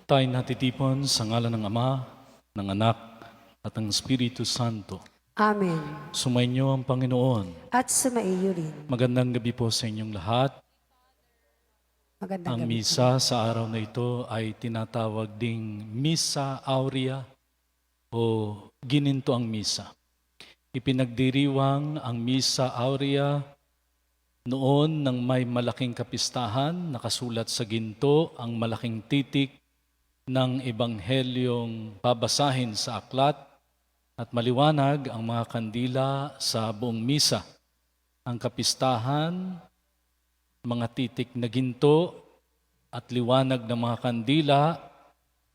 Tayo natitipon sa ngalan ng Ama, ng Anak, at ng Espiritu Santo. Amen. Sumainyo ang Panginoon. At sumaiyo rin. Magandang gabi po sa inyong lahat. Magandang Ang gabi. misa sa araw na ito ay tinatawag ding Misa Aurea o Gininto ang Misa. Ipinagdiriwang ang Misa Aurea noon nang may malaking kapistahan, nakasulat sa ginto ang malaking titik ng Ebanghelyong babasahin sa aklat at maliwanag ang mga kandila sa buong misa. Ang kapistahan, mga titik na ginto at liwanag ng mga kandila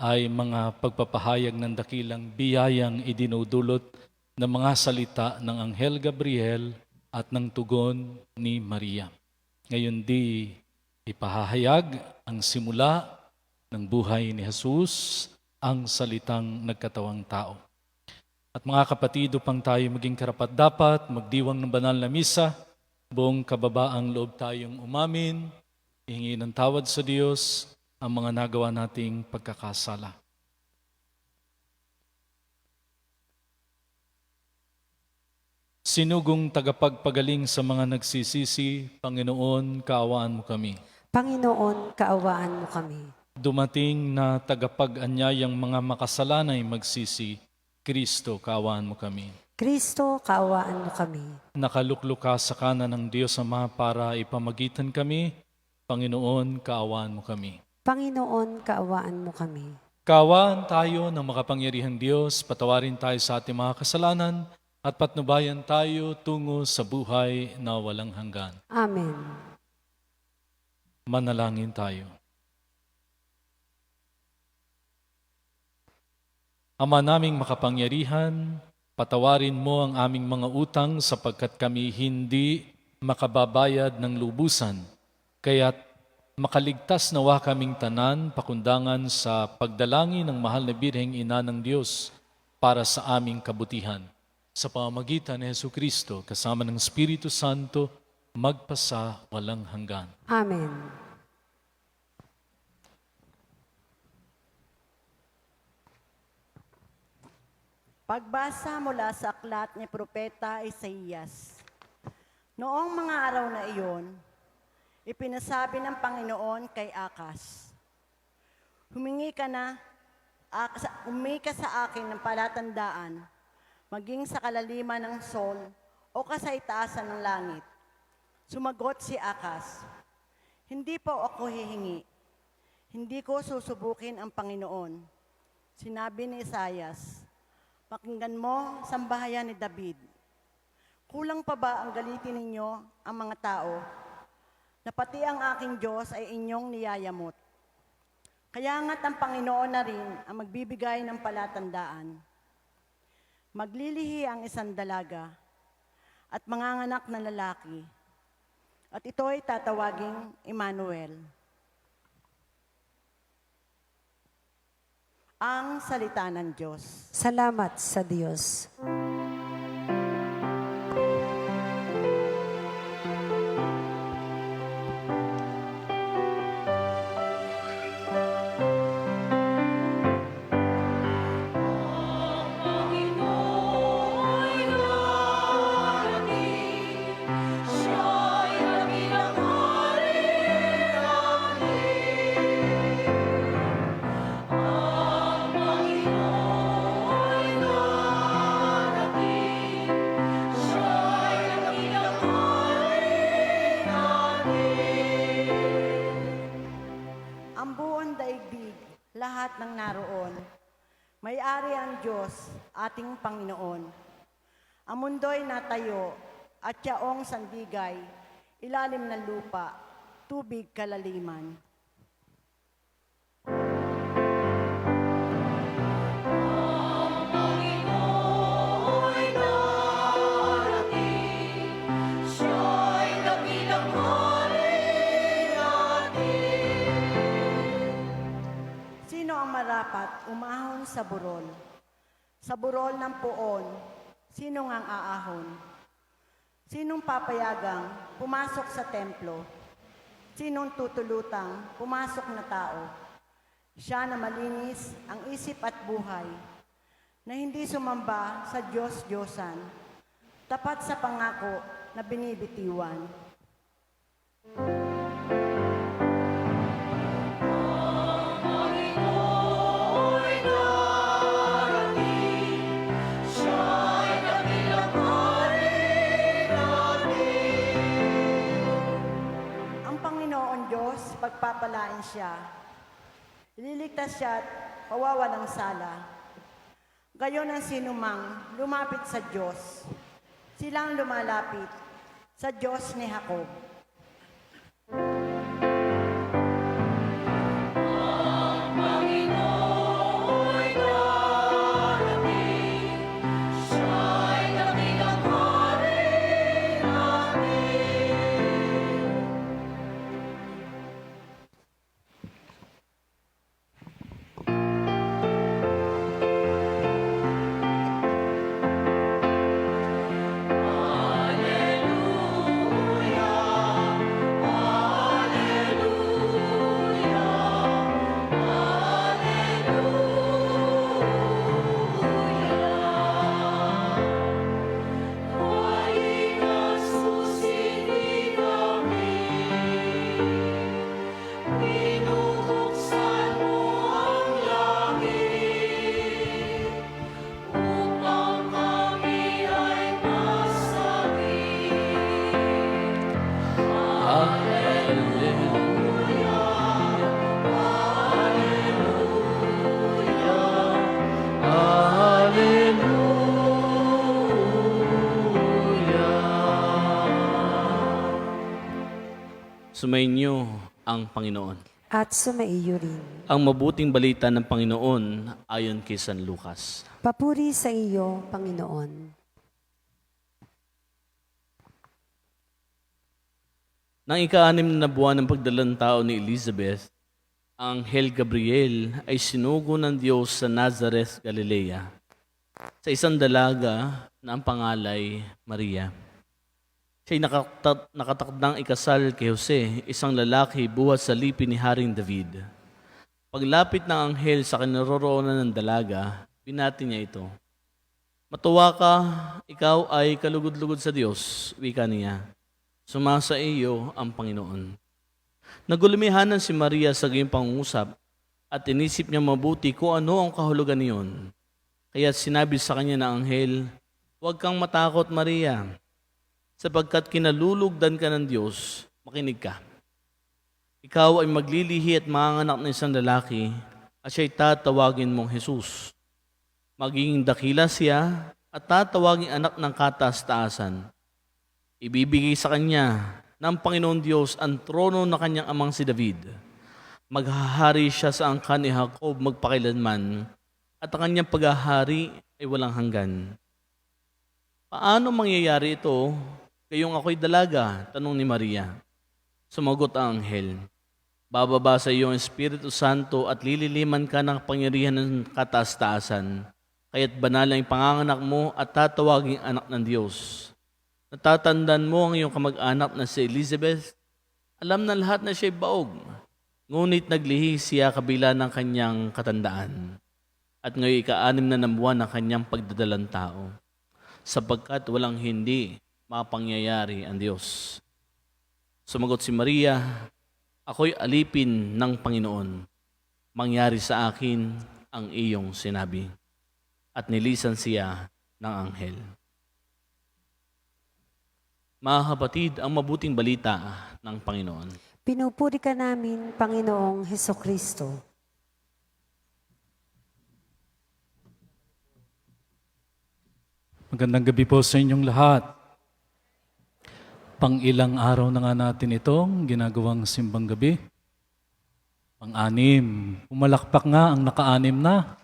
ay mga pagpapahayag ng dakilang biyayang idinudulot ng mga salita ng Anghel Gabriel at ng tugon ni Maria. Ngayon di ipahahayag ang simula ng buhay ni Jesus, ang salitang nagkatawang tao. At mga kapatid, upang tayo maging karapat-dapat, magdiwang ng banal na misa, buong kababaang loob tayong umamin, ihingi ng tawad sa Diyos ang mga nagawa nating pagkakasala. Sinugong tagapagpagaling sa mga nagsisisi, Panginoon, kaawaan mo kami. Panginoon, kaawaan mo kami. Dumating na tagapag-anyayang mga makasalanay magsisi, Kristo, kaawaan mo kami. Kristo, kaawaan mo kami. Nakalukluka sa kanan ng Diyos Ama para ipamagitan kami, Panginoon, kaawaan mo kami. Panginoon, kaawaan mo kami. Kaawaan tayo ng makapangyarihang Diyos, patawarin tayo sa ating mga kasalanan, at patnubayan tayo tungo sa buhay na walang hanggan. Amen. Manalangin tayo. Ama naming makapangyarihan, patawarin mo ang aming mga utang sapagkat kami hindi makababayad ng lubusan. Kaya't makaligtas nawa kaming tanan, pakundangan sa pagdalangin ng mahal na Birheng Ina ng Diyos para sa aming kabutihan. Sa pamamagitan ni Jesucristo, kasama ng Espiritu Santo, magpasa walang hanggan. Amen. Pagbasa mula sa aklat ni Propeta Isaías. Noong mga araw na iyon, ipinasabi ng Panginoon kay Akas, Humingi ka sa akin ng palatandaan, maging sa kalaliman ng sol o kasaitaasan ng langit. Sumagot si Akas, Hindi po ako hihingi. Hindi ko susubukin ang Panginoon. Sinabi ni Isaias, Pakinggan mo, sambahayan ni David. Kulang pa ba ang galitin ninyo ang mga tao, na pati ang aking Diyos ay inyong niyayamot? Kaya nga't ang Panginoon na rin ang magbibigay ng palatandaan. Maglilihi ang isang dalaga at manganganak na lalaki, at ito'y tatawaging Emmanuel. Ang salita ng Diyos. Salamat sa Diyos. Lahat ng naroon, may-ari ang Diyos, ating Panginoon. Ang mundo'y natayo at yaong sandigay, ilalim ng lupa, tubig kalaliman. Marapat umahon sa burol. Sa burol ng puon, sino ngang aahon? Sinong papayagang pumasok sa templo? Sinong tutulutang pumasok na tao? Siya na malinis ang isip at buhay, na hindi sumamba sa Diyos-Diyosan, tapat sa pangako na binibitiwan. Ang Panginoon Diyos, pagpapalain siya. Ililigtas siya at pawawalang sala. Gayon ang sinumang lumapit sa Diyos. Silang lumalapit sa Diyos ni Jacob. Sumainyo ang Panginoon. At sumaiyo rin. Ang mabuting balita ng Panginoon ayon kay San Lucas. Papuri sa iyo, Panginoon. Nang ika-6 na buwan ng pagdalang tao ni Elizabeth, ang Anghel Gabriel ay sinugo ng Diyos sa Nazareth, Galilea, sa isang dalaga na ang pangalay Maria. Siya'y nakatakdang ikasal kay Jose, isang lalaki buhat sa lipi ni Haring David. Paglapit ng anghel sa kinaroroonan ng dalaga, binati niya ito. Matuwa ka, ikaw ay kalugod-lugod sa Diyos, wika niya. Sumasa iyo ang Panginoon. Nagulumihanan si Maria sa gayong pangungusap at inisip niya mabuti kung ano ang kahulugan niyon. Kaya sinabi sa kanya ng anghel, "Huwag kang matakot, Maria, sapagkat kinalulugdan ka ng Diyos, makinig ka. Ikaw ay maglilihi at manganganak ng isang lalaki at siya'y tatawagin mong Jesus. Magiging dakila siya at tatawagin anak ng kataas-taasan. Ibibigay sa kanya ng Panginoon Diyos ang trono na kanyang amang si David. Maghahari siya sa angkan ni Jacob magpakilanman at ang kanyang paghahari ay walang hanggan." Paano mangyayari ito? Kayong ako'y dalaga, tanong ni Maria. Sumagot ang anghel, "Bababa sa iyo ang Espiritu Santo at lililiman ka ng pangyarihan ng kataas-taasan. Kaya't banal ang panganganak mo at tatawaging anak ng Diyos. Natatandaan mo ang iyong kamag-anak na si Elizabeth? Alam na lahat na siya'y baog. Ngunit naglihi siya kabila ng kanyang katandaan. At ngayon ika-6 na ng buwan ng kanyang pagdadalang tao. Sapagkat walang hindi mapangyayari ang Diyos." Sumagot si Maria, "Ako'y alipin ng Panginoon. Mangyari sa akin ang iyong sinabi." At nilisan siya ng anghel. Mga kapatid, ang mabuting balita ng Panginoon. Pinupuri ka namin, Panginoong Hesukristo. Magandang gabi po sa inyong lahat. Pang-ilang araw na nga natin itong ginagawang simbang gabi. Pang-anim. Pumalakpak nga ang naka-anim na.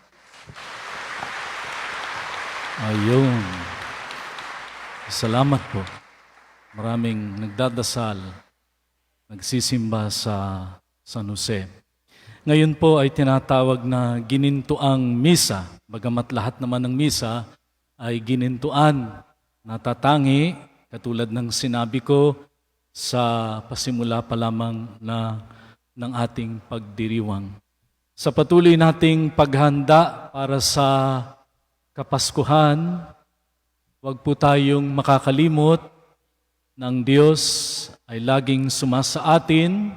Ayun. Salamat po. Maraming nagdadasal, nagsisimba sa San Jose. Ngayon po ay tinatawag na ginintuang misa. Bagamat lahat naman ng misa ay ginintuan, natatangi, katulad ng sinabi ko sa pasimula pa lamang ng ating pagdiriwang. Sa patuloy nating paghanda para sa Kapaskuhan, huwag po tayong makakalimot na ang Diyos ay laging sumasa atin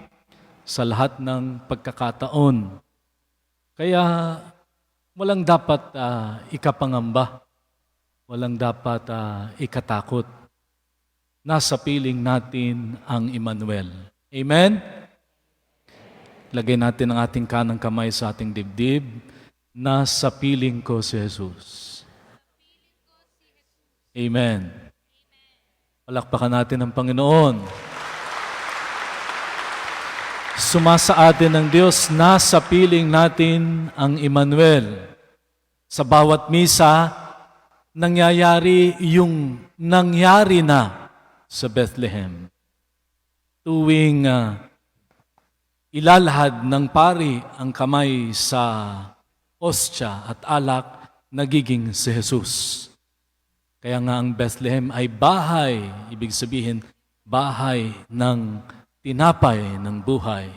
sa lahat ng pagkakataon. Kaya walang dapat ikapangamba, walang dapat ikatakot. Nasa piling natin ang Emmanuel. Amen? Lagay natin ang ating kanang kamay sa ating dibdib. Nasa piling ko si Jesus. Amen. Palakpakan natin ang Panginoon. Sumasa atin ng Diyos, nasa piling natin ang Emmanuel. Sa bawat misa, nangyayari yung nangyari na sa Bethlehem. Tuwing ilalahad ng pari ang kamay sa ostya at alak, nagiging si Jesus. Kaya nga ang Bethlehem ay bahay, ibig sabihin, bahay ng tinapay ng buhay.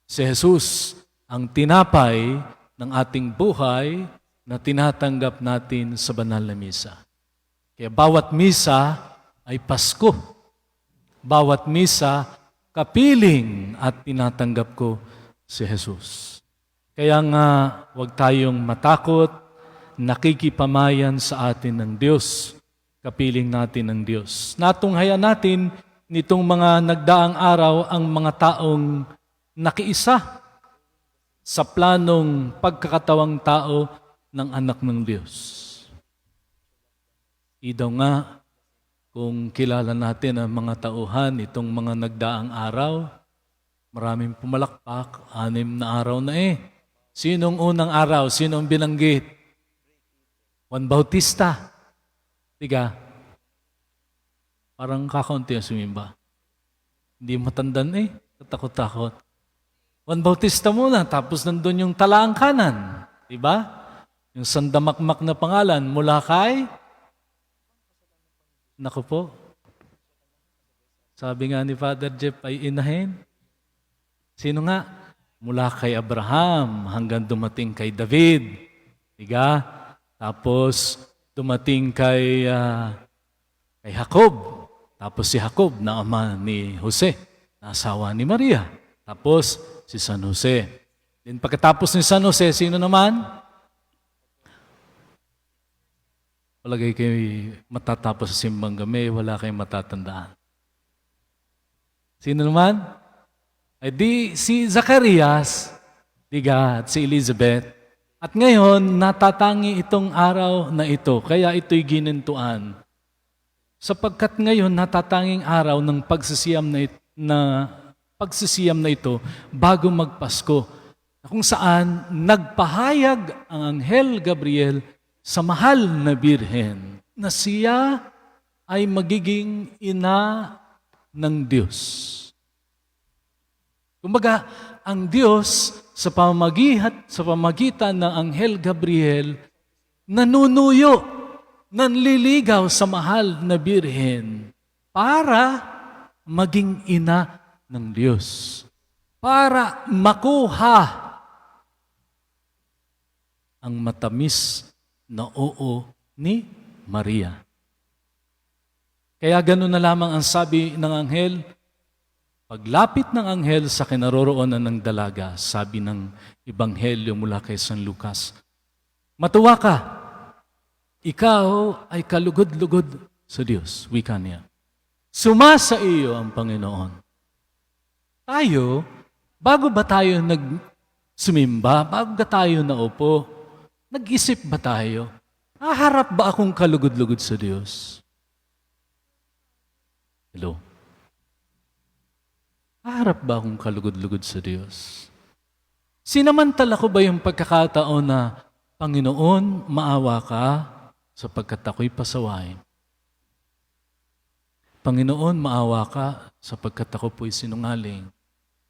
Si Jesus ang tinapay ng ating buhay na tinatanggap natin sa banal na misa. Kaya bawat misa ay Pasko. Bawat misa, kapiling at tinatanggap ko si Jesus. Kaya nga, huwag tayong matakot, nakikipamayan sa atin ng Diyos. Kapiling natin ng Diyos. Natunghayan natin nitong mga nagdaang araw ang mga taong nakiisa sa planong pagkakatawang tao ng anak ng Diyos. Idaw nga, kung kilala natin ang mga tauhan itong mga nagdaang araw, maraming pumalakpak, 6 na araw na eh. Sinong unang araw? Sinong binanggit? Juan Bautista. Tiga. Parang kakaunti ang sumimba. Hindi matandan eh. Katakot-takot. Juan Bautista muna, tapos nandun yung talaang kanan. Diba? Yung sandamakmak na pangalan mula kay... Naku po. Sabi nga ni Father Jeff ay inahin. Sino nga? Mula kay Abraham hanggang dumating kay David. Diga? Tapos dumating kay Jacob. Tapos si Jacob na ama ni Jose, na asawa ni Maria. Tapos si San Jose. Then pagkatapos ni San Jose, sino naman? Palagay kayo matatapos sa simbang gabi, wala kayong matatandaan. Sino naman? Ay di si Zacarias, diga, at si Elizabeth. At ngayon, natatangi itong araw na ito, kaya ito'y ginintuan. Sapagkat ngayon, natatanging araw ng pagsisiyam na ito bago magpasko, kung saan nagpahayag ang Anghel Gabriel sa mahal na birhen na siya ay magiging ina ng Diyos. Kumbaga, ang Diyos sa pamagitan ng Anghel Gabriel nanunuyo, nanliligaw sa mahal na birhen para maging ina ng Diyos. Para makuha ang matamis na oo ni Maria. Kaya gano'n na lamang ang sabi ng anghel, paglapit ng anghel sa kinaroroonan ng dalaga, sabi ng Ebanghelyo mula kay San Lucas, matuwa ka, ikaw ay kalugod-lugod sa Diyos, wika niya. Sumasa iyo ang Panginoon. Tayo, bago ba tayo nagsumimba, bago ba tayo naupo, nag-isip ba tayo? Haharap ba akong kalugod-lugod sa Diyos? Hello? Haharap ba akong kalugod-lugod sa Diyos? Sinamantala ko ba yung pagkakataon na, Panginoon, maawa ka sapagkat ako'y pasawain? Panginoon, maawa ka sapagkat ako po'y sinungaling.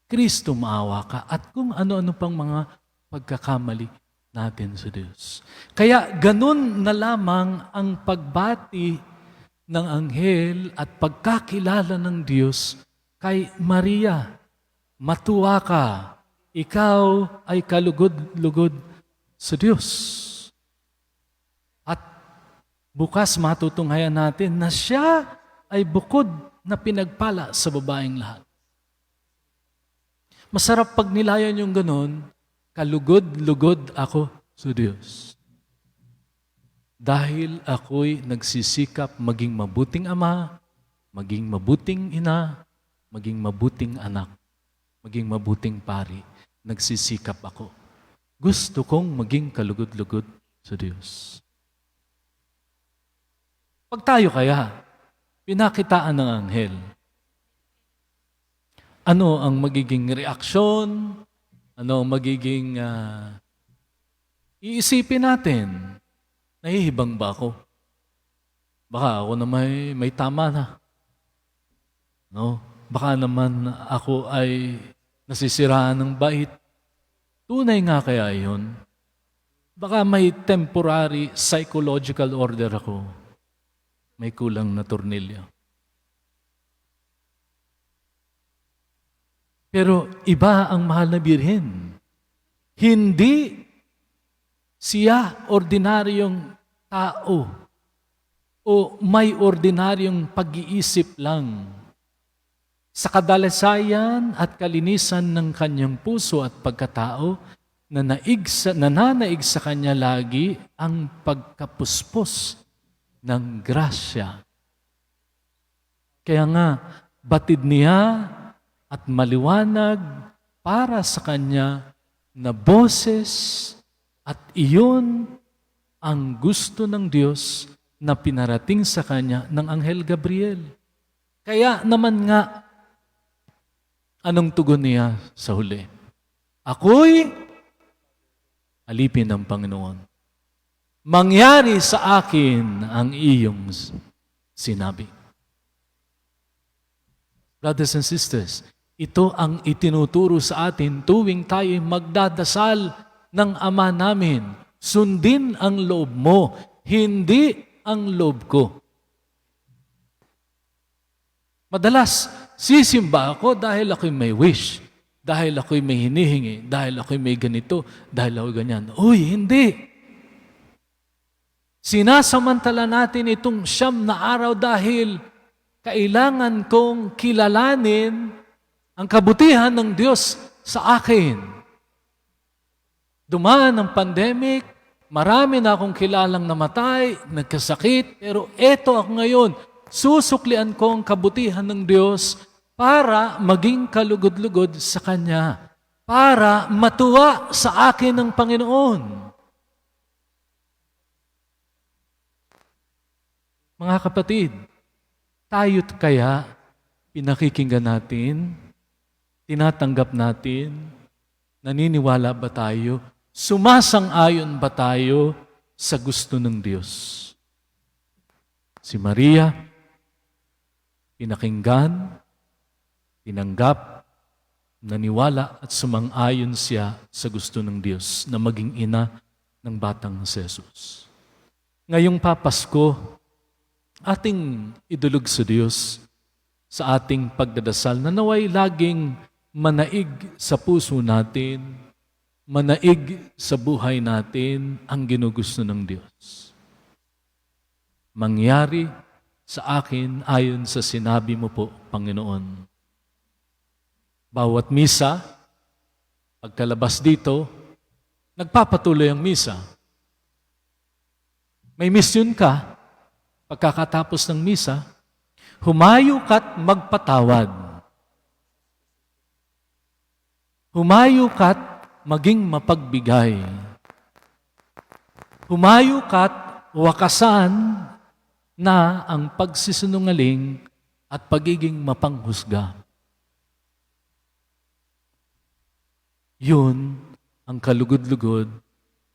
Kristo, maawa ka at kung ano-ano pang mga pagkakamali natin sa Diyos. Kaya ganun na lamang ang pagbati ng anghel at pagkakilala ng Diyos kay Maria. Matuwa ka, ikaw ay kalugod-lugod sa Diyos. At bukas matutunghayan natin na siya ay bukod na pinagpala sa babaeng lahat. Masarap pag nilayan yung ganun, kalugod-lugod ako sa Diyos. Dahil ako'y nagsisikap maging mabuting ama, maging mabuting ina, maging mabuting anak, maging mabuting pari. Nagsisikap ako. Gusto kong maging kalugod-lugod sa Diyos. Pag tayo kaya, pinakitaan ng anghel, ano ang magiging reaksyon? Ano ang magiging iisipin natin? Nahihibang ba ako? Baka ako na may tama na. No? Baka naman ako ay nasisiraan ng bait. Tunay nga kaya yun? Baka may temporary psychological order ako. May kulang na tornilyo. Pero iba ang mahal na birhen. Hindi siya ordinaryong tao o may ordinaryong pag-iisip lang. Sa kadalasayan at kalinisan ng kanyang puso at pagkatao, nananaig sa kanya lagi ang pagkapuspos ng grasya. Kaya nga, batid niya at maliwanag para sa kanya na boses at iyon ang gusto ng Diyos na pinarating sa kanya ng Anghel Gabriel. Kaya naman nga, anong tugon niya sa huli? Ako'y alipin ng Panginoon. Mangyari sa akin ang iyong sinabi. Brothers and sisters, ito ang itinuturo sa atin tuwing tayo magdadasal ng Ama namin. Sundin ang loob mo, hindi ang loob ko. Madalas, sisimba ako dahil ako'y may wish, dahil ako'y may hinihingi, dahil ako'y may ganito, dahil ako'y ganyan. Uy, hindi! Sinasamantala natin itong 9 na araw dahil kailangan kong kilalanin ang kabutihan ng Diyos sa akin. Dumaan ang pandemic, marami na akong kilalang namatay, nagkasakit, pero eto ako ngayon, susuklian ko ang kabutihan ng Diyos para maging kalugod-lugod sa Kanya, para matuwa sa akin ng Panginoon. Mga kapatid, tayo't kaya pinakikinggan natin, tinatanggap natin, naniniwala ba tayo, sumasang-ayon ba tayo sa gusto ng Diyos? Si Maria, pinakinggan, tinanggap, naniwala at sumang-ayon siya sa gusto ng Diyos na maging ina ng batang si Jesus. Ngayong Papasko, ating idulog sa Diyos sa ating pagdadasal na naway laging manaig sa puso natin, manaig sa buhay natin ang ginugusto ng Diyos. Mangyari sa akin ayon sa sinabi mo po, Panginoon. Bawat misa, pagkalabas dito, nagpapatuloy ang misa. May misyon ka, pagkakatapos ng misa, humayo ka't magpatawad. Humayo ka't maging mapagbigay. Humayo ka't wakasan na ang pagsisinungaling at pagiging mapanghusga. Yun ang kalugod-lugod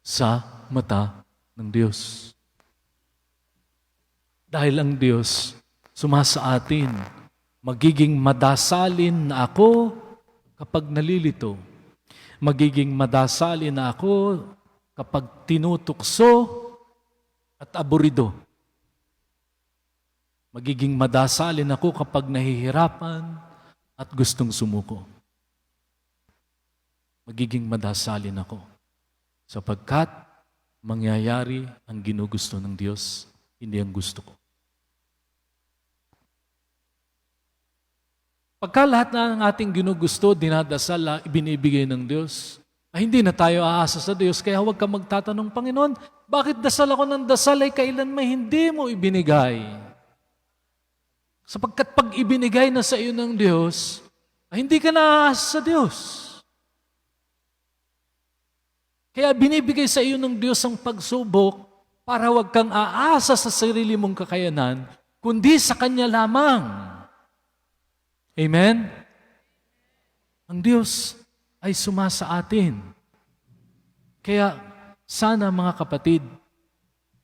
sa mata ng Diyos. Dahil ang Diyos sumasa atin, magiging madasalin na ako kapag nalilito. Magiging madasalin na ako kapag tinutukso at aburido. Magiging madasalin ako kapag nahihirapan at gustong sumuko. magiging madasalin ako. Sapagkat mangyayari ang ginugusto ng Diyos, hindi ang gusto ko. Pagka lahat na ng ating ginugusto, dinadasal, ibinibigay ng Diyos, ay hindi na tayo aasa sa Diyos. Kaya huwag ka magtatanong, Panginoon, bakit dasal ako ng dasal ay kailan may hindi mo ibinigay? Sapagkat pag ibinigay na sa iyo ng Diyos, ay hindi ka na aasa sa Diyos. Kaya binibigay sa iyo ng Diyos ang pagsubok para huwag kang aasa sa sarili mong kakayanan, kundi sa Kanya lamang. Amen? Ang Diyos ay sumasa atin. Kaya sana mga kapatid,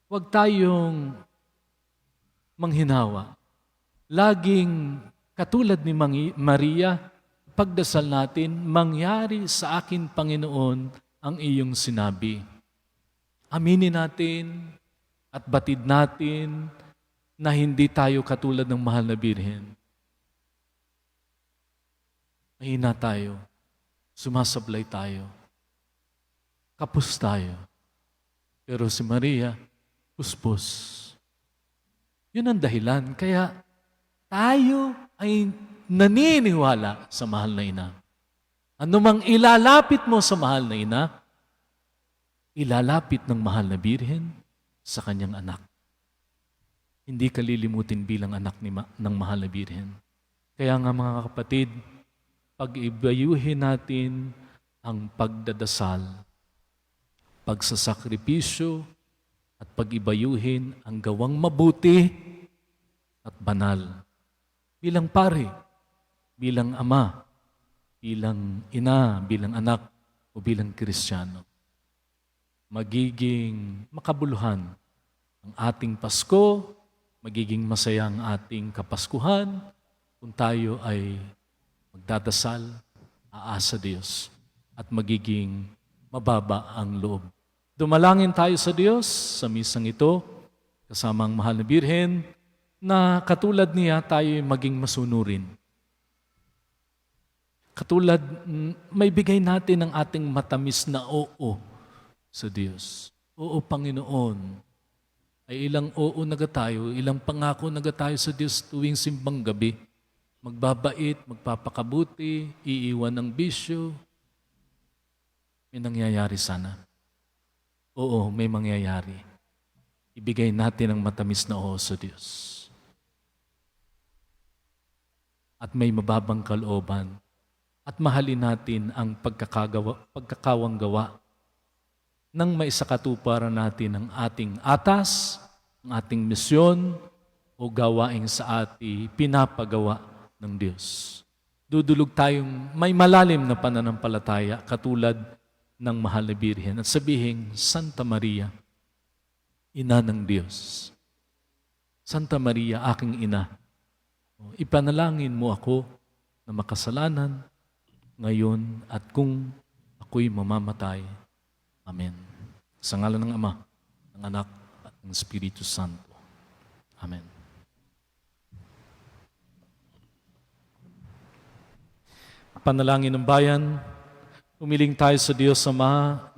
huwag tayong manghinawa. Laging katulad ni Maria, pagdasal natin, mangyari sa akin, Panginoon, ang iyong sinabi. Aminin natin at batid natin na hindi tayo katulad ng mahal na birhen. Mahina tayo, sumasablay tayo, kapos tayo. Pero si Maria, puspos. Yun ang dahilan. Kaya tayo ay naniniwala sa mahal na ina. Ano mang ilalapit mo sa mahal na ina, ilalapit ng mahal na birhen sa kanyang anak. Hindi ka lilimutin bilang anak ng mahal na birhen. Kaya nga mga kapatid, pag-ibayuhin natin ang pagdadasal, pagsasakripisyo, at pag-ibayuhin ang gawang mabuti at banal. Bilang pare, bilang ama, bilang ina, bilang anak, o bilang Kristiyano. Magiging makabuluhan ang ating Pasko, magiging masaya ang ating Kapaskuhan kung tayo ay magdadasal, aasa Diyos, at magiging mababa ang loob. Dumalangin tayo sa Diyos sa misang ito, kasama ang mahal na birhen, na katulad niya tayo maging masunurin. Katulad, may bigay natin ang ating matamis na oo sa Diyos. Oo, Panginoon. Ay ilang oo naga tayo, ilang pangako naga tayo sa Diyos tuwing simbang gabi. Magbabait, magpapakabuti, iiwan ng bisyo. May nangyayari sana. Oo, may mangyayari. Ibigay natin ang matamis na oo sa Diyos. At may mababang kalooban. At mahalin natin ang pagkakawang gawa nang maisakatuparan natin ang ating atas, ang ating misyon, o gawaing sa ating pinapagawa ng Diyos. Dudulog tayong may malalim na pananampalataya katulad ng mahal na birhen at sabihin, Santa Maria, Ina ng Diyos. Santa Maria, aking ina, ipanalangin mo ako na makasalanan ngayon at kung ako'y mamamatay. Amen. Sa ngalan ng Ama, ng Anak, at ng Espiritu Santo. Amen. Panalangin ng bayan, umiling tayo sa Diyos Ama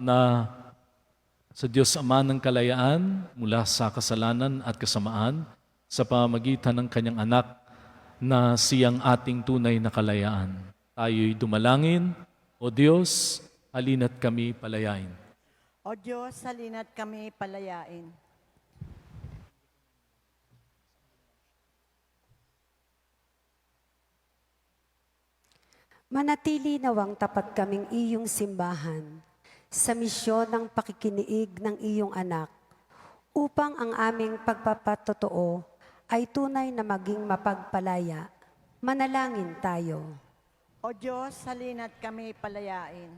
ng kalayaan mula sa kasalanan at kasamaan sa pamamagitan ng kanyang anak na siyang ating tunay na kalayaan. Tayo'y dumalangin, O Diyos, halina't kami palayain. O Diyos, halina't kami palayain. Manatili nawang tapat kaming iyong simbahan sa misyon ng pakikiniig ng iyong anak upang ang aming pagpapatotoo ay tunay na maging mapagpalaya. Manalangin tayo. O Diyos, halina't kami palayain.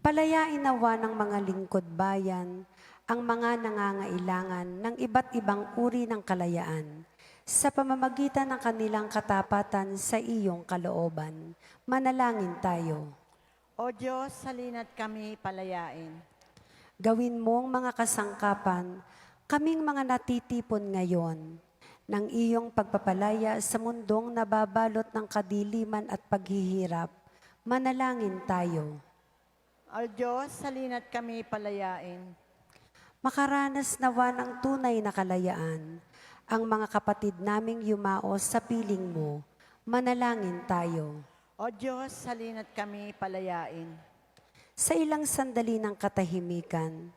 Palayain nawa ng mga lingkod bayan ang mga nangangailangan ng iba't ibang uri ng kalayaan sa pamamagitan ng kanilang katapatan sa iyong kalooban. Manalangin tayo. O Diyos, halina't kami palayain. Gawin mong mga kasangkapan, kaming mga natitipon ngayon, ng iyong pagpapalaya sa mundong nababalot ng kadiliman at paghihirap. Manalangin tayo. O Diyos, halina't kami palayain. Makaranas nawa ng tunay na kalayaan ang mga kapatid naming yumaos sa piling mo. Manalangin tayo. O Diyos, halina't kami palayain. Sa ilang sandali ng katahimikan,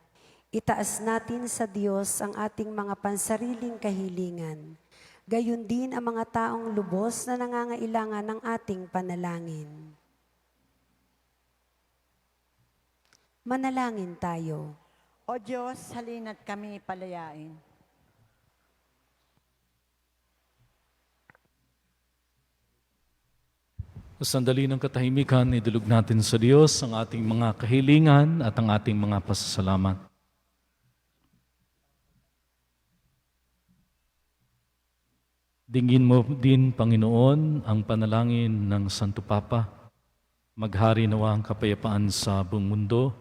itaas natin sa Diyos ang ating mga pansariling kahilingan. Gayon din ang mga taong lubos na nangangailangan ng ating panalangin. Manalangin tayo. O Diyos, halina't kami palayain. Sa sandali ng katahimikan, idulog natin sa Diyos ang ating mga kahilingan at ang ating mga pasasalamat. Dinggin mo din, Panginoon, ang panalangin ng Santo Papa. Maghari nawa ang kapayapaan sa buong mundo,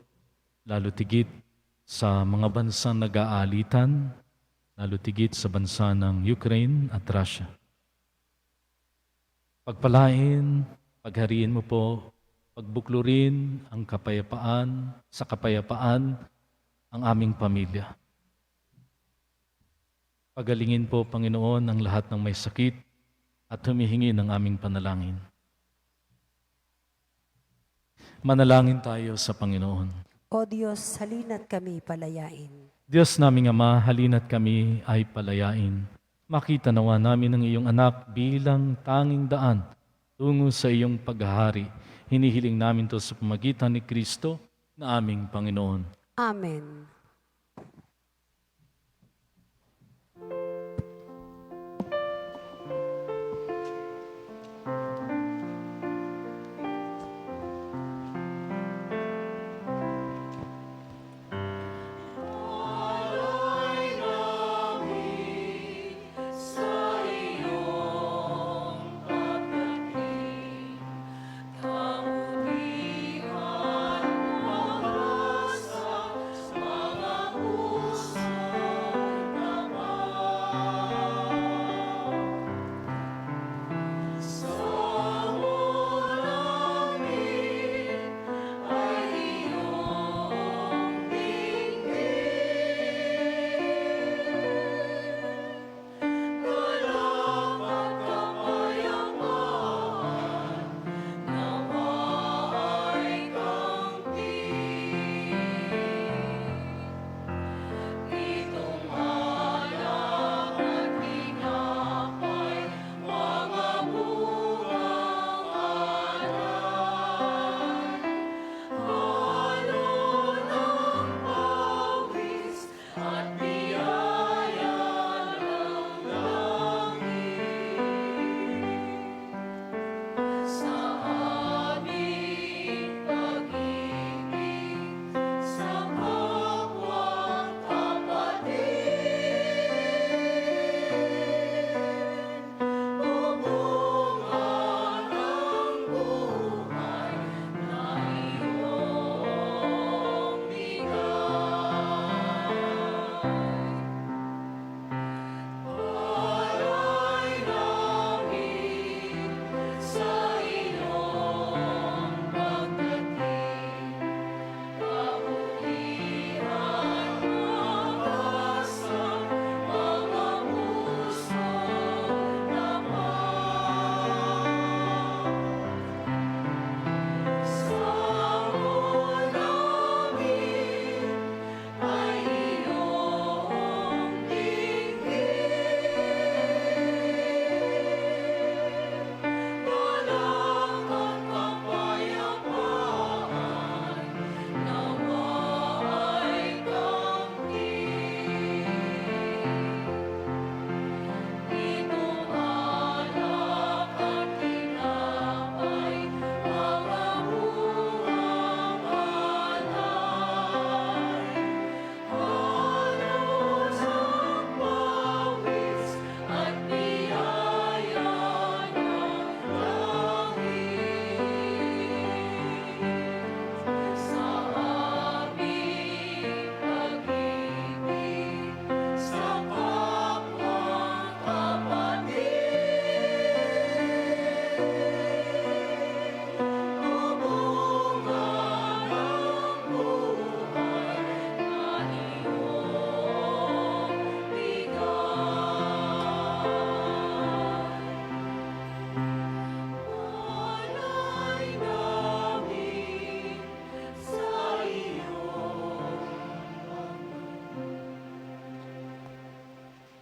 lalo tigit sa mga bansang nag-aalitan, lalo tigit sa bansa ng Ukraine at Russia. Pagpalain, paghariin mo po, pagbuklurin ang kapayapaan, sa kapayapaan ang aming pamilya. Pagalingin po, Panginoon, ang lahat ng may sakit at humihingi ng aming panalangin. Manalangin tayo sa Panginoon. O Diyos, halina't kami palayain. Diyos naming Ama, halina't kami ay palayain. Makita nawa namin ang iyong anak bilang tanging daan tungo sa iyong paghahari. Hinihiling namin to sa pamagitan ni Kristo na aming Panginoon. Amen.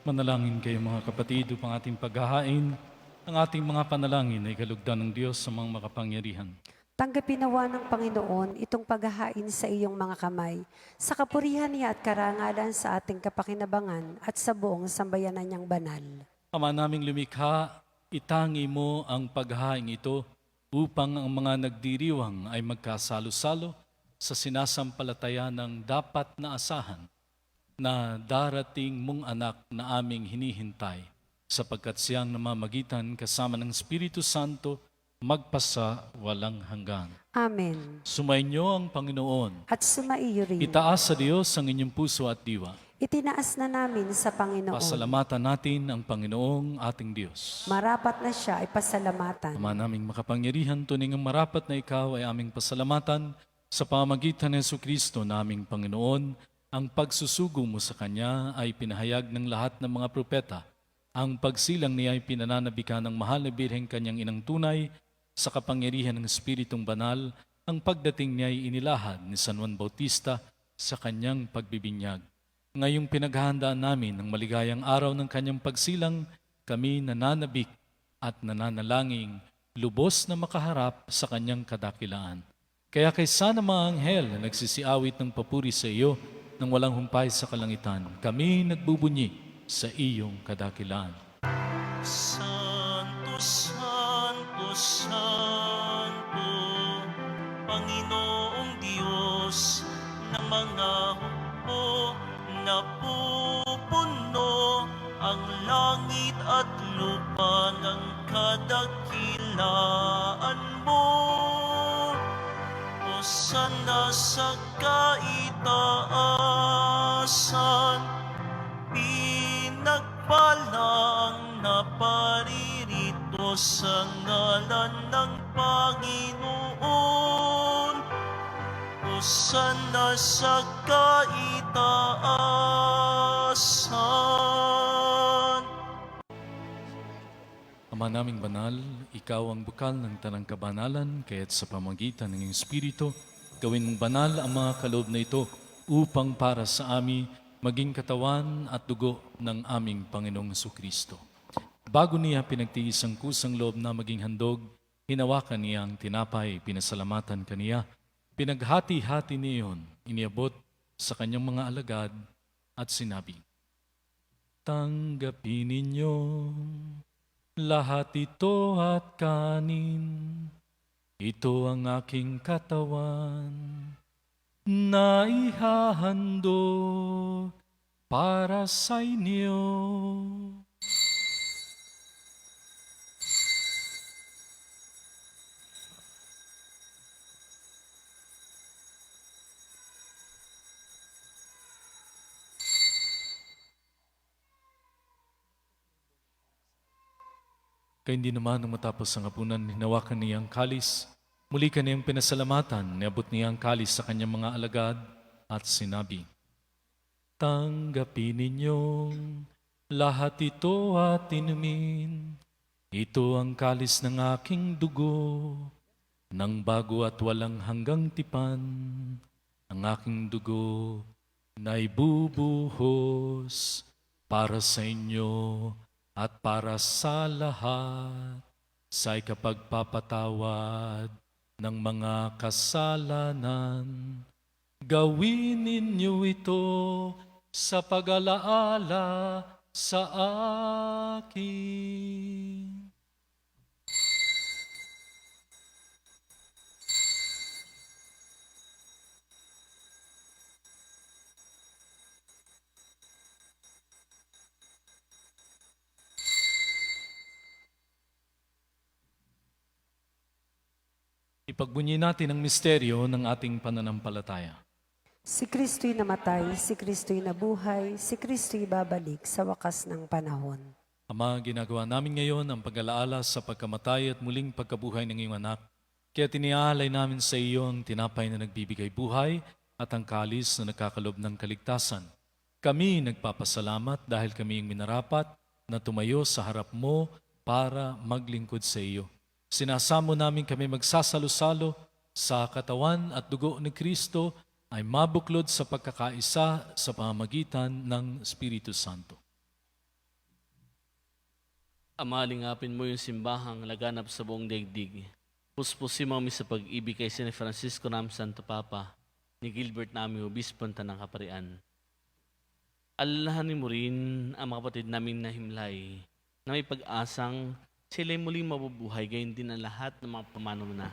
Manalangin kayo mga kapatid upang ating paghahain. Ang ating mga panalangin ay kalugdan ng Diyos sa mga makapangyarihan. Tanggapin nawa ng Panginoon itong paghahain sa iyong mga kamay, sa kapurihan niya at karangalan sa ating kapakinabangan at sa buong sambayanan niyang banal. Ama naming lumikha, itangi mo ang paghahain ito upang ang mga nagdiriwang ay magkasalo-salo sa sinasampalataya ng dapat na asahan na darating mong anak na aming hinihintay, sapagkat siyang namamagitan kasama ng Espiritu Santo magpasa walang hanggan. Amen. Sumainyo ang Panginoon. At sumaiyo rin. Itaas sa Diyos ang inyong puso at diwa. Itinaas na namin sa Panginoon. Pasalamatan natin ang Panginoong ating Diyos. Marapat na siya ay pasalamatan. Ama naming makapangyarihan, tuning ang marapat na ikaw ay aming pasalamatan sa pamagitan ng Jesucristo na aming Panginoon. Ang pagsusugo mo sa Kanya ay pinahayag ng lahat ng mga propeta. Ang pagsilang niya ay pinananabikan ng mahal na Birheng Kanyang inang tunay sa kapangyarihan ng Espiritong Banal. Ang pagdating niya ay inilahad ni San Juan Bautista sa kanyang pagbibinyag. Ngayong pinaghahandaan namin ng maligayang araw ng kanyang pagsilang, kami nananabik at nananalangin, lubos na makaharap sa kanyang kadakilaan. Kaya kaysa ng mga anghel na nagsisiawit ng papuri sa iyo, nang walang humpay sa kalangitan, kami nagbubunyi sa iyong kadakilaan. Santo, Santo, Santo, Panginoong Diyos ng mga hukbo, napupuno ang langit at lupa ng kadakilaan mo. Hosana sa kaitaasan, pinagpalang naparirito sa ngalan ng Panginoon. Hosana sa kaitaasan. Ama naming banal, ikaw ang bukal ng tanang kabanalan, kaya't sa pamagitan ng iyong Espiritu, gawin mong banal ang mga kaloob na ito upang para sa amin maging katawan at dugo ng aming Panginoong Jesucristo. Bago niya pinagtiis ang kusang loob na maging handog, hinawakan niya ang tinapay, pinasalamatan kaniya, pinaghati-hati niyon, iniabot sa kanyang mga alagad at sinabi, "Tanggapin ninyo lahat ito at kanin. Ito ang aking katawan na ihahandog para sa inyo." Kaya hindi naman nung matapos ang hapunan, hinawakan niya ang kalis. Muli kaniyang pinasalamatan, niabot niya ang kalis sa kanyang mga alagad at sinabi, "Tanggapin ninyong lahat ito at inumin. Ito ang kalis ng aking dugo, ng bago at walang hanggang tipan. Ang aking dugo na ibubuhos para sa inyo at para sa lahat sa ikapagpapatawad ng mga kasalanan. Gawin ninyo ito sa pag-alaala sa akin." Ipagbunyi natin ang misteryo ng ating pananampalataya. Si Kristo'y namatay, si Kristo'y nabuhay, si Kristo'y babalik sa wakas ng panahon. Ama, ginagawa namin ngayon ang pag-alaala sa pagkamatay at muling pagkabuhay ng iyong anak. Kaya tiniaalay namin sa iyo ang tinapay na nagbibigay buhay at ang kalis na nagkakalob ng kaligtasan. Kami nagpapasalamat dahil kami ang minarapat na tumayo sa harap mo para maglingkod sa iyo. Sinasamo namin kami magsasalo-salo sa katawan at dugo ni Kristo ay mabuklod sa pagkakaisa sa pamamagitan ng Espiritu Santo. Ama, lingapin mo yung simbahang laganap sa buong daigdig. Puspusin mo kami sa pag-ibig kay San Francisco namin Santo Papa, ni Gilbert namin Obispo ng Tanang Kaparian. Alalahanin mo rin ang mga kapatid namin na himlay, na may pag-asang sila'y muling mabubuhay, gayon din ang lahat ng mga pamano na.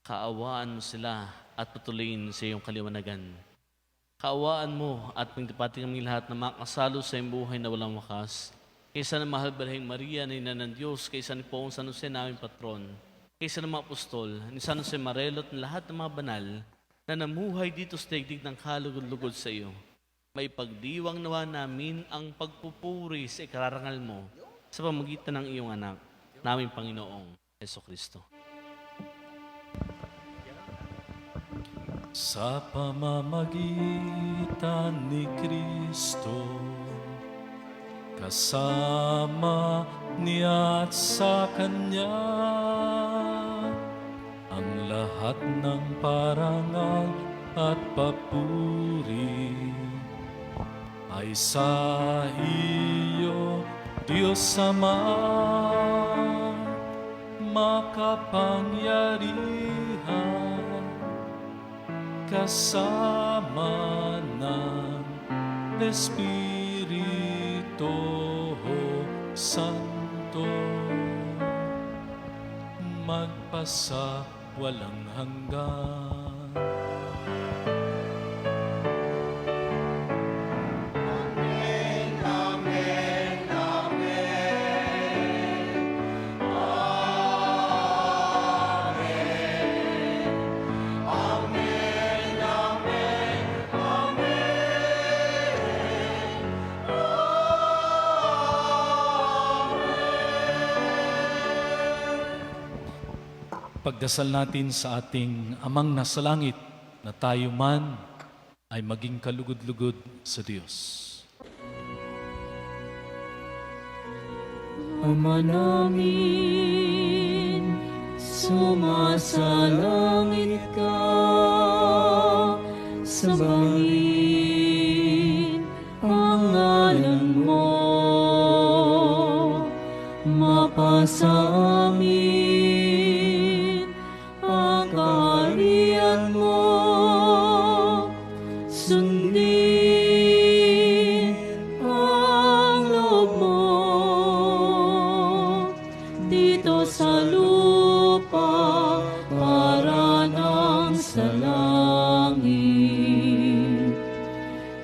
Kaawaan mo sila at patuloyin sa iyong kaliwanagan. Kaawaan mo at pagdapati kami lahat na makasalo sa iyong buhay na walang wakas. Kaysa ng mahal Birheng Maria na ina ng Diyos, kaysa ni Poong San Jose naming patron, kaysa ng mga apostol, ni San Jose Marelo at ng lahat ng mga banal na namuhay dito sa daigdig ng kalugod-lugod sa iyo. May pagdiwang nawa namin ang pagpupuri sa ikararangal mo sa pamagitan ng iyong anak, naming Panginoong Jesucristo. Sa pamamagitan ni Kristo, kasama niya at sa Kanya, ang lahat ng parangal at papuri ay sa iyo, Diyos Ama, makapangyarihan, kasama ng Espiritu Santo, magpasa walang hanggan. Pagdasal natin sa ating Amang nasa langit na tayo man ay maging kalugod-lugod sa Diyos. Ama namin, sumasalangit ka, sambahin ang ngalan mo, mapasa amin ang kaharian mo, sundin ang loob mo dito sa lupa para nang sa langit.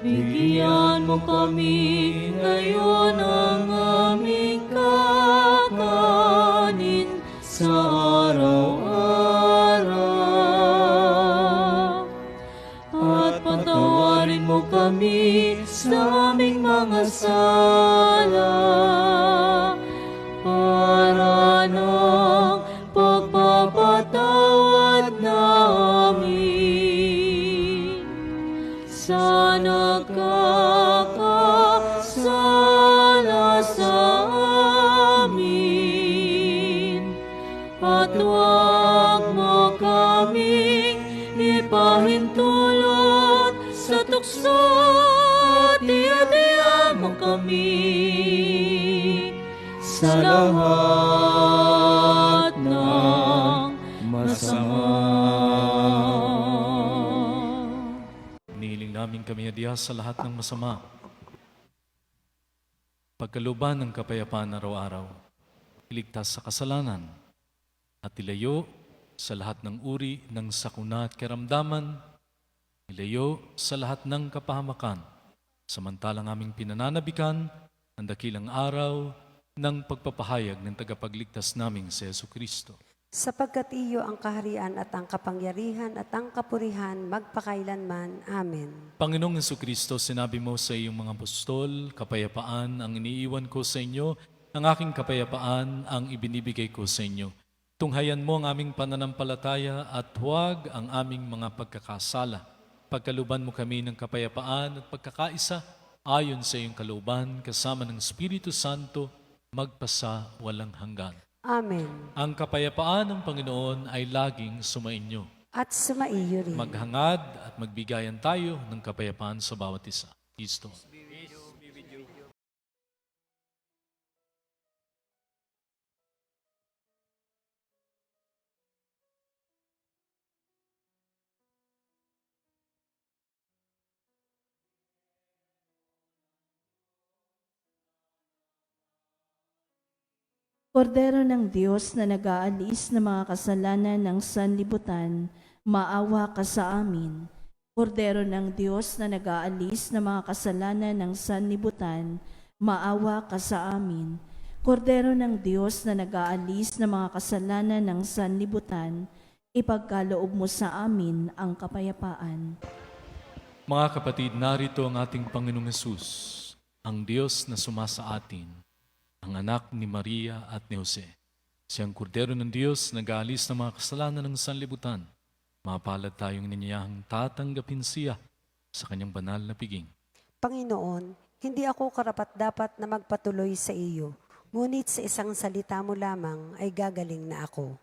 Bigyan mo kami ngayon ang aming kakanin sa araw-araw. At patawarin mo kami sa aming mga sala para ng pagpapatawad namin sa nagkakasala sa amin. At huwag mo kaming ipahintulot sa tukso at iadya mo kami sa lahat ng masama. Nihiling namin kami adiya sa lahat ng masama. Pagkaluban ng kapayapaan araw-araw, iligtas sa kasalanan at ilayo sa lahat ng uri ng sakuna at karamdaman, ilayo sa lahat ng kapahamakan, samantalang aming pinananabikan ang dakilang araw ng pagpapahayag ng tagapagligtas naming si Jesucristo. Sapagkat iyo ang kaharian at ang kapangyarihan at ang kapurihan magpakailanman. Amen. Panginoong Jesucristo, sinabi mo sa iyong mga apostol, kapayapaan ang iniiwan ko sa inyo, ang aking kapayapaan ang ibinibigay ko sa inyo. Tunghayan mo ang aming pananampalataya at huwag ang aming mga pagkakasala. Pagkaluban mo kami ng kapayapaan at pagkakaisa ayon sa iyong kalooban kasama ng Espiritu Santo magpasa walang hanggan. Amen. Ang kapayapaan ng Panginoon ay laging sumainyo. At sumaiyo rin. Maghangad at magbigayan tayo ng kapayapaan sa bawat isa. Kristo. Kordero ng Diyos na nag-aalis ng mga kasalanan ng sanlibutan, maawa ka sa amin. Kordero ng Diyos na nag-aalis ng mga kasalanan ng sanlibutan, maawa ka sa amin. Kordero ng Diyos na nag-aalis ng mga kasalanan ng sanlibutan, ipagkaloob mo sa amin ang kapayapaan. Mga kapatid, narito ang ating Panginoong Hesus, ang Diyos na sumasa atin, ang anak ni Maria at ni Jose. Siyang kordero ng Diyos na nag-aalis ng mga kasalanan ng sanlibutan. Mapalad tayong ninyahang tatanggapin siya sa kanyang banal na piging. Panginoon, hindi ako karapat-dapat na magpatuloy sa iyo, ngunit sa isang salita mo lamang ay gagaling na ako.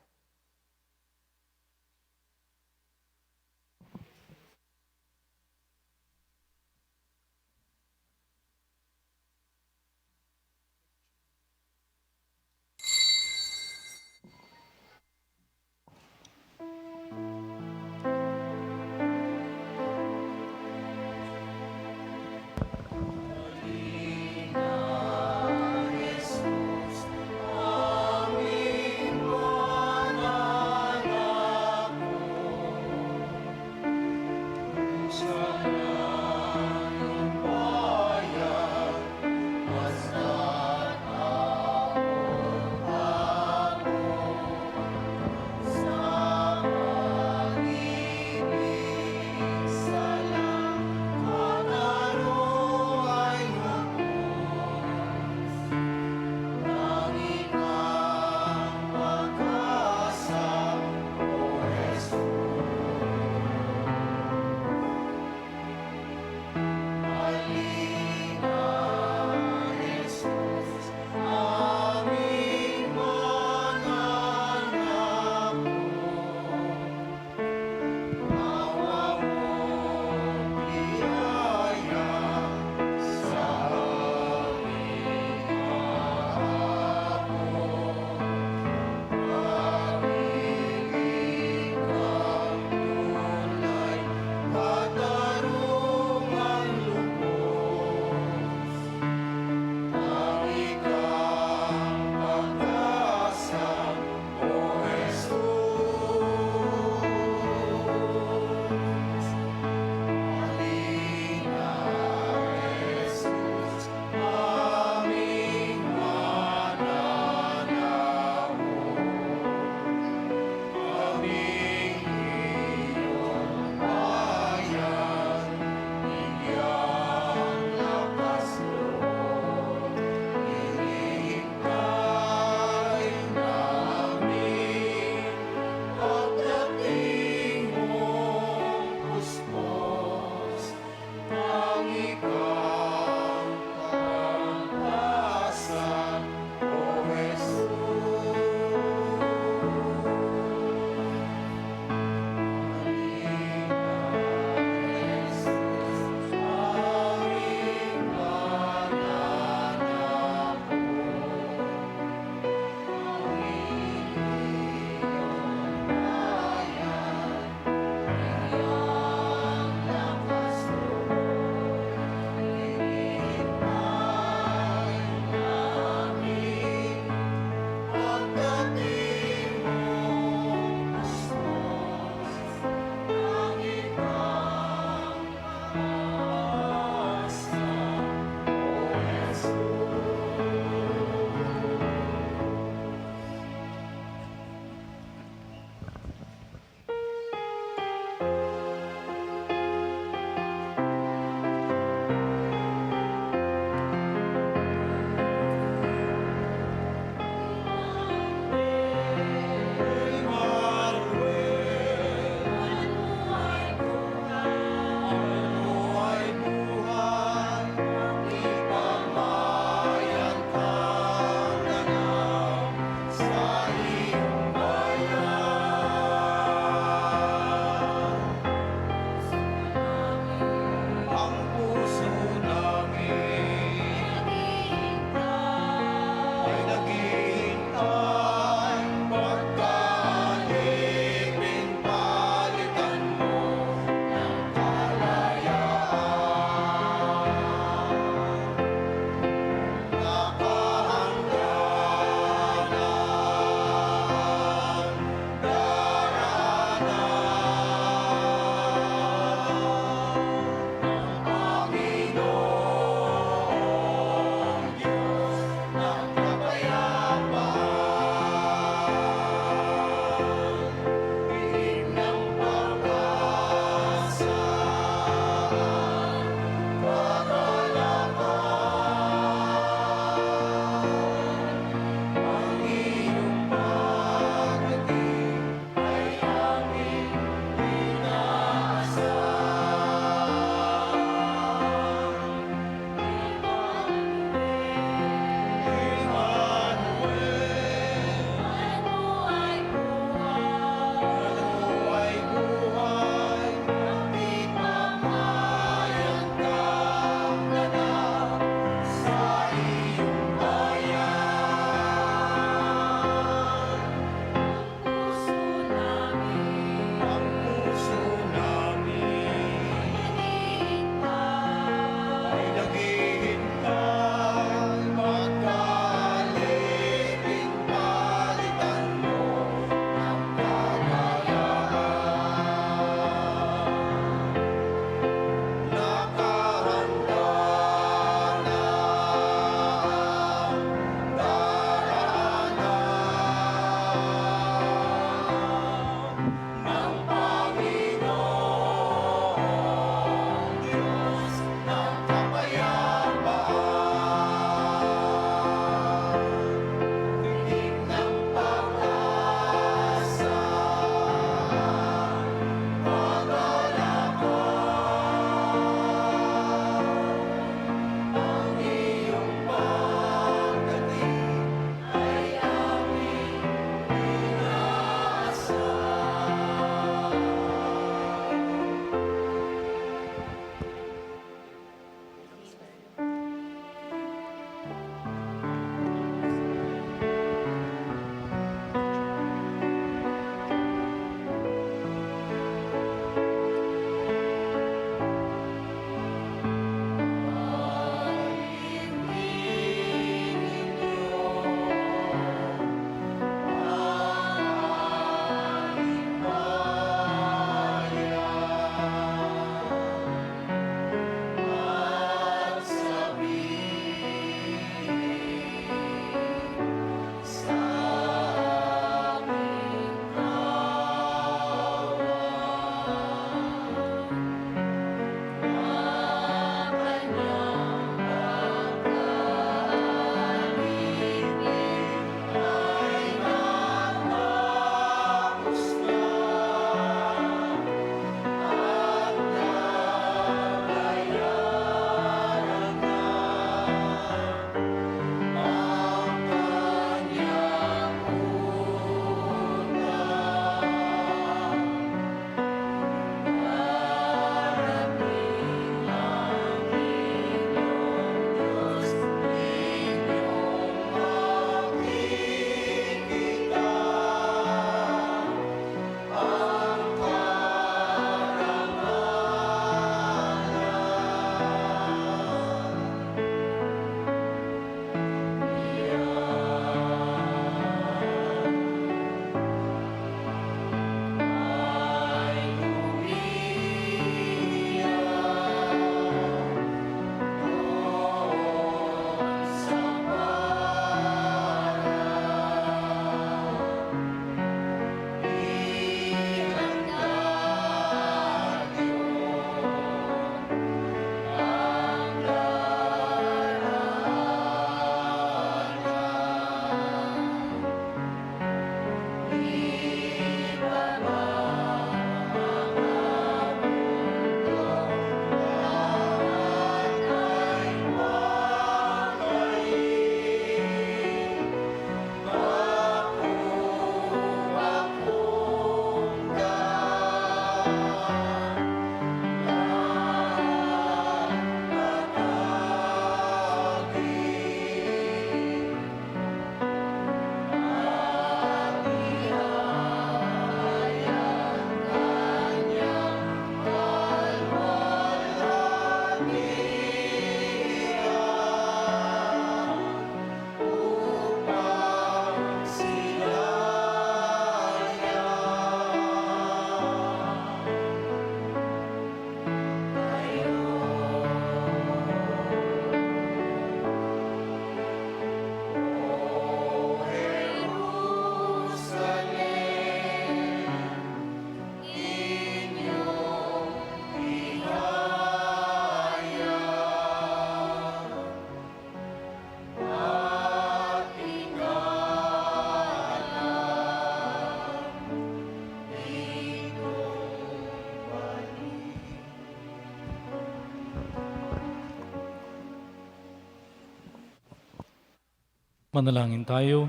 Manalangin tayo.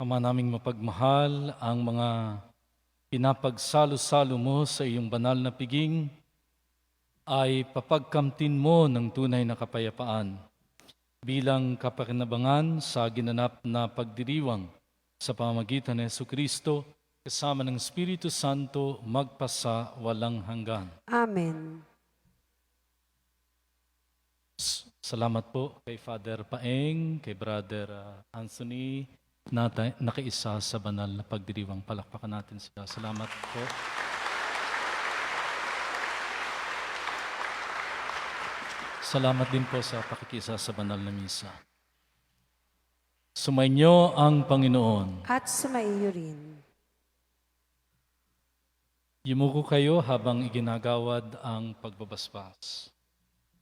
Ama naming mapagmahal, ang mga pinapagsalo-salo mo sa iyong banal na piging ay papagkamtin mo ng tunay na kapayapaan bilang kapakinabangan sa ginanap na pagdiriwang sa pamamagitan ni Jesucristo kasama ng Espiritu Santo magpasa walang hanggan. Amen. Salamat po kay Father Paeng, kay Brother Anthony, na nakaisa sa banal na pagdiriwang. Palakpakan natin sila. Salamat po. Salamat din po sa pakikisa sa banal na misa. Sumainyo ang Panginoon. At sumaiyo rin. Yumuko kayo habang iginagawad ang pagbabasbas.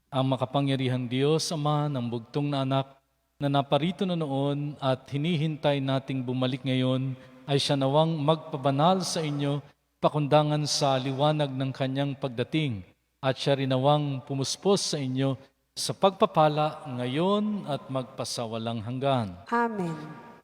Ang makapangyarihang Diyos, Ama ng bugtong na anak na naparito na noon at hinihintay nating bumalik ngayon, ay siya nawang magpabanal sa inyo pakundangan sa liwanag ng kanyang pagdating, at siya rin nawang pumuspos sa inyo sa pagpapala ngayon at magpasawalang hanggan. Amen.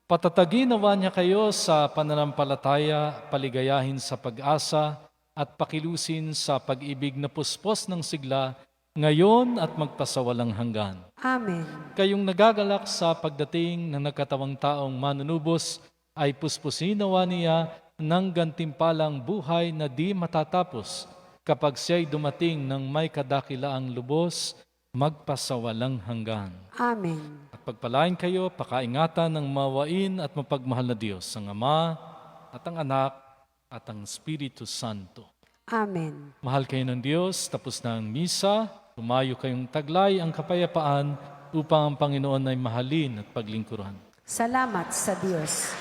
Patatagin nawa niya kayo sa pananampalataya, paligayahin sa pag-asa, at pakilusin sa pag-ibig na puspos ng sigla, ngayon at magpasawalang hanggan. Amen. Kayong nagagalak sa pagdating ng nagkatawang taong manunubos, ay puspusin nawa niya ng gantimpalang buhay na di matatapos kapag siya'y dumating ng may kadakilaang lubos, magpasawalang hanggan. Amen. At pagpalain kayo, pakaingatan ng mawain at mapagmahal na Diyos, ang Ama at ang Anak at ang Espiritu Santo. Amen. Mahal kayo ng Diyos, tapos na ang misa, tumayo kayong taglay ang kapayapaan upang ang Panginoon ay mahalin at paglingkuran. Salamat sa Diyos.